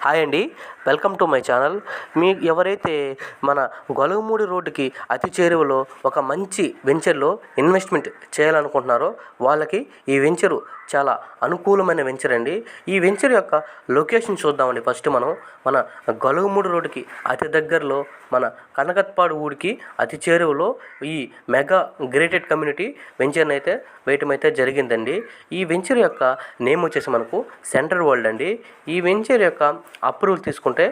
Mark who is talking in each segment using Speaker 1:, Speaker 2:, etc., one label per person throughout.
Speaker 1: Hi అండి, welcome to my channel. ఎవరైతే మన గొలగమూడి రోడ్డుకి అతి చేరువలో ఒక మంచి వెంచర్లో ఇన్వెస్ట్మెంట్ చేయాలనుకుంటున్నారో వాళ్ళకి ఈ వెంచరు చాలా అనుకూలమైన వెంచర్ అండి. ఈ వెంచర్ యొక్క లొకేషన్ చూద్దామండి. ఫస్ట్ మనం మన గొలగమూడి రోడ్డుకి అతి దగ్గరలో మన కనకత్పాడు ఊరికి అతి చేరువలో ఈ మెగా గ్రేటెడ్ కమ్యూనిటీ వెంచర్ని అయితే వేయటం అయితే జరిగిందండి. ఈ వెంచర్ యొక్క నేమ్ వచ్చేసి మనకు సెంటర్ వరల్డ్ అండి. ఈ వెంచర్ యొక్క అప్రూవల్ తీసుకుంటే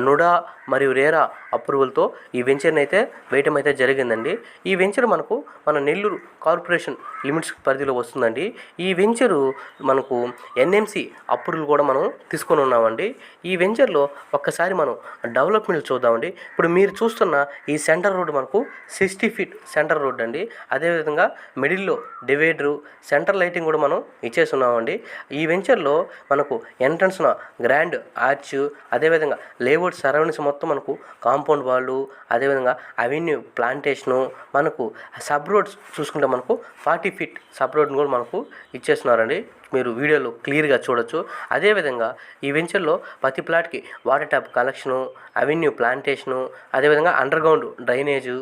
Speaker 1: నుడా మరియు రేరా అప్రూవల్తో ఈ వెంచర్ని అయితే వేయటం అయితే జరిగిందండి. ఈ వెంచర్ మనకు మన నెల్లూరు కార్పొరేషన్ లిమిట్స్ పరిధిలో వస్తుందండి. ఈ వెంచరు మనకు ఎన్ఎంసి అప్రూవల్ కూడా మనం తీసుకొని ఉన్నామండి. ఈ వెంచర్లో ఒక్కసారి మనం డెవలప్మెంట్ చూద్దామండి. ఇప్పుడు మీరు చూస్తున్న ఈ సెంటర్ రోడ్ మనకు 60 ఫీట్ సెంటర్ రోడ్ అండి. అదేవిధంగా మిడిల్లో డివైడరు, సెంటర్ లైటింగ్ కూడా మనం ఇచ్చేస్తున్నామండి. ఈ వెంచర్లో మనకు ఎంట్రన్స్న గ్రాండ్ ఆర్చ్, అదేవిధంగా లేఅవుట్ సరౌండింగ్స్ మొత్తం మనకు కాంపౌండ్ వాళ్ళు, అదేవిధంగా అవెన్యూ ప్లాంటేషను, మనకు సబ్ రోడ్స్ చూసుకుంటే మనకు 40 ఫీట్ సబ్ రోడ్ని కూడా మనకు ఇచ్చేస్తున్నారండి. మీరు వీడియోలో క్లియర్గా చూడొచ్చు. అదేవిధంగా ఈ వెంచర్లో ప్రతి ప్లాట్కి water tap collection, avenue plantation, అదేవిధంగా అండర్గ్రౌండ్ డ్రైనేజు,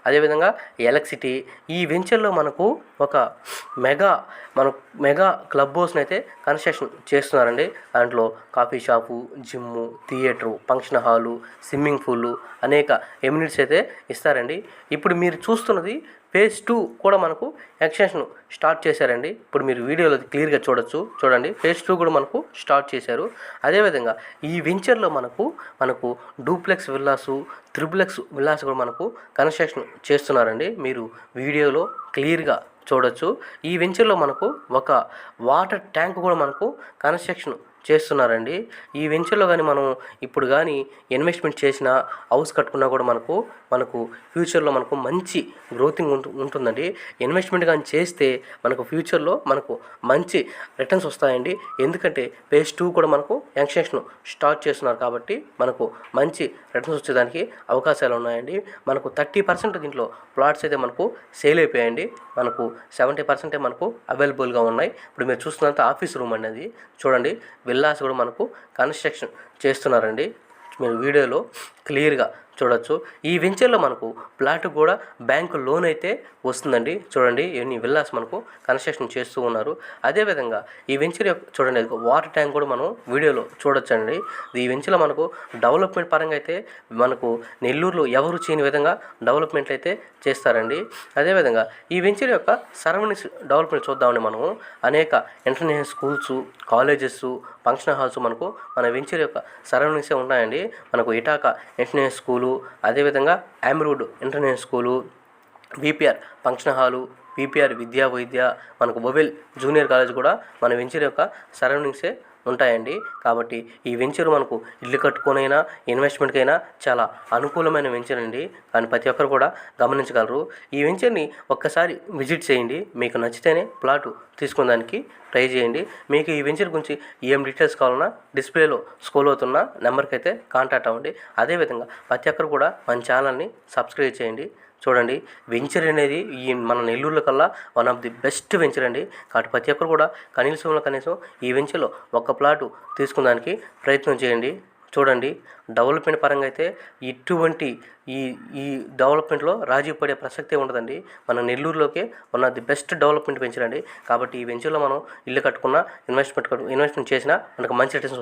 Speaker 1: అదేవిధంగా ఎలక్ట్రిసిటీ. ఈ వెంచర్లో మనకు ఒక మెగా క్లబ్ హౌస్ని అయితే కన్స్ట్రక్షన్ చేస్తున్నారండి. దాంట్లో coffee shop, gym, theatre, function hall, swimming pool, అనేక ఎమ్యూనిటీస్ అయితే ఇస్తారండి. ఇప్పుడు మీరు చూస్తున్నది ఫేజ్ 2 కూడా మనకు ఎక్స్టెన్షన్ స్టార్ట్ చేశారండి. ఇప్పుడు మీరు వీడియోలో క్లియర్గా చూడండి. ఫేజ్ 2 కూడా మనకు స్టార్ట్ చేశారు. అదేవిధంగా ఈ వెంచర్లో మనకు డూప్లెక్స్ విల్లాసు, త్రిబులెక్స్ విల్లాస్ కూడా మనకు కన్స్ట్రక్షన్ చేస్తున్నారండి. మీరు వీడియోలో క్లియర్గా చూడొచ్చు. ఈ వెంచర్లో మనకు ఒక వాటర్ ట్యాంక్ కూడా మనకు కన్స్ట్రక్షన్ చేస్తున్నారండి. ఈ వెంచర్లో కానీ మనం ఇప్పుడు కానీ ఇన్వెస్ట్మెంట్ చేసిన హౌస్ కట్టుకున్నా కూడా మనకు ఫ్యూచర్లో మనకు మంచి గ్రోతింగ్ ఉంటుందండి. ఇన్వెస్ట్మెంట్ కానీ చేస్తే మనకు ఫ్యూచర్లో మనకు మంచి రిటర్న్స్ వస్తాయండి. ఎందుకంటే ఫేజ్ 2 కూడా మనకు ఎక్స్టెన్షన్ స్టార్ట్ చేస్తున్నారు కాబట్టి మనకు మంచి రిటర్న్స్ వచ్చేదానికి అవకాశాలు ఉన్నాయండి. మనకు 30% దీంట్లో ప్లాట్స్ అయితే మనకు సేల్ అయిపోయాయండి. మనకు 70% మనకు అవైలబుల్గా ఉన్నాయి. ఇప్పుడు మీరు చూస్తున్నంత ఆఫీస్ రూమ్ అనేది చూడండి. విల్లాస్ కూడా మనకు కన్స్ట్రక్షన్ చేస్తున్నారండి. మీరు వీడియోలో క్లియర్గా చూడొచ్చు. ఈ వెంచర్లో మనకు ప్లాట్ కూడా బ్యాంకు లోన్ అయితే వస్తుందండి. చూడండి, ఎన్ని విల్లాస్ మనకు కన్స్ట్రక్షన్ చేస్తూ ఉన్నారు. అదేవిధంగా ఈ వెంచర్ చూడండి, వాటర్ ట్యాంక్ కూడా మనం వీడియోలో చూడొచ్చండి. ఈ వెంచర్లో మనకు డెవలప్మెంట్ పరంగా అయితే మనకు నెల్లూరులో ఎవరు చేయని విధంగా డెవలప్మెంట్లు అయితే చేస్తారండి. అదేవిధంగా ఈ వెంచర్ యొక్క సరౌండింగ్స్ డెవలప్మెంట్ చూద్దామండి. మనము అనేక international schools, colleges, function halls మనకు మన వెంచర్ యొక్క సరౌండింగ్సే ఉన్నాయండి. మనకు ఇటాకా ఇంటర్నేషనల్ స్కూలు, అదేవిధంగా అమ్రూడ్ international school, VPR function hall, VPR విద్యా వైద్య, మనకు మొబైల్ జూనియర్ కాలేజ్ కూడా మన వెంచర్ యొక్క సరౌండింగ్సే ఉంటాయండి. కాబట్టి ఈ వెంచర్ మనకు ఇల్లు కట్టుకోనైనా ఇన్వెస్ట్మెంట్కైనా చాలా అనుకూలమైన వెంచర్ అండి. కానీ ప్రతి ఒక్కరు కూడా గమనించగలరు. ఈ వెంచర్ని ఒక్కసారి విజిట్ చేయండి. మీకు నచ్చితేనే ప్లాటు తీసుకునేదానికి ట్రై చేయండి. మీకు ఈ వెంచర్ గురించి ఏం డీటెయిల్స్ కావాలన్నా డిస్ప్లేలో స్క్రోల్ అవుతున్న నెంబర్కి అయితే కాంటాక్ట్ అవ్వండి. అదేవిధంగా ప్రతి ఒక్కరు కూడా మన ఛానల్ని సబ్స్క్రైబ్ చేయండి. చూడండి, వెంచర్ అనేది ఈ మన నెల్లూరులో కల్లా one of the best venture అండి. కాబట్టి ప్రతి ఒక్కరు కూడా కనీసం ఈ వెంచర్లో ఒక ప్లాటు తీసుకునేదానికి ప్రయత్నం చేయండి. చూడండి, డెవలప్మెంట్ పరంగా అయితే ఇటువంటి ఈ డెవలప్మెంట్ రాజీ పడే ప్రసక్తే ఉండదండి. మన నెల్లూరులోకే one of the best development venture అండి. కాబట్టి ఈ వెంచర్లో మనం ఇల్లు కట్టుకున్న ఇన్వెస్ట్మెంట్ చేసినా మనకు మంచి రిటర్న్స్